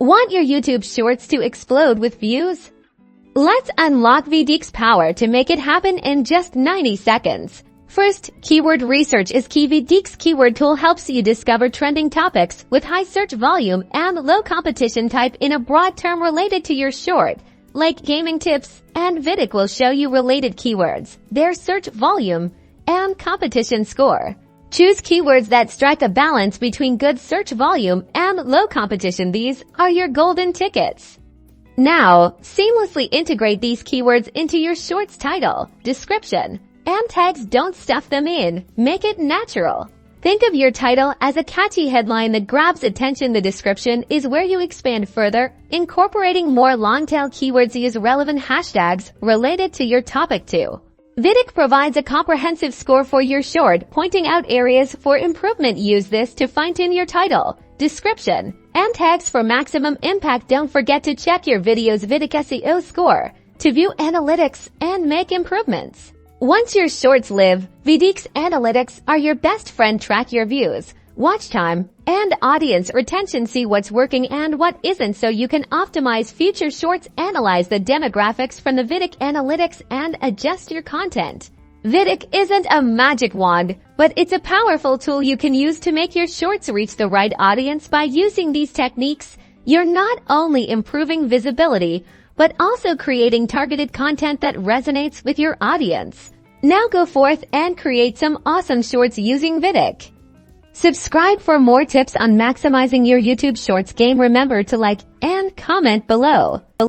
Want your YouTube Shorts to explode with views? Let's unlock VidIQ's power to make it happen in just 90 seconds. First, keyword research is key. VidIQ's keyword tool helps you discover trending topics with high search volume and low competition. Type in a broad term related to your short, like gaming tips, and VidIQ will show you related keywords, their search volume, and competition score. Choose keywords that strike a balance between good search volume and low competition. These are your golden tickets. Now, seamlessly integrate these keywords into your short's title, description, and tags. Don't stuff them in. Make it natural. Think of your title as a catchy headline that grabs attention. The description is where you expand further, incorporating more long-tail keywords. Use relevant hashtags related to your topic too. VidIQ provides a comprehensive score for your short, pointing out areas for improvement. Use this to fine-tune your title, description, and tags for maximum impact. Don't forget to check your video's VidIQ SEO score to view analytics and make improvements. Once your shorts live, VidIQ's analytics are your best friend. Track your views, watch time, and audience retention. See what's working and what isn't so you can optimize future shorts. Analyze the demographics from the VidIQ analytics and adjust your content. VidIQ isn't a magic wand, but it's a powerful tool you can use to make your shorts reach the right audience. By using these techniques, you're not only improving visibility, but also creating targeted content that resonates with your audience. Now go forth and create some awesome shorts using VidIQ. Subscribe for more tips on maximizing your YouTube Shorts game. Remember to like and comment below.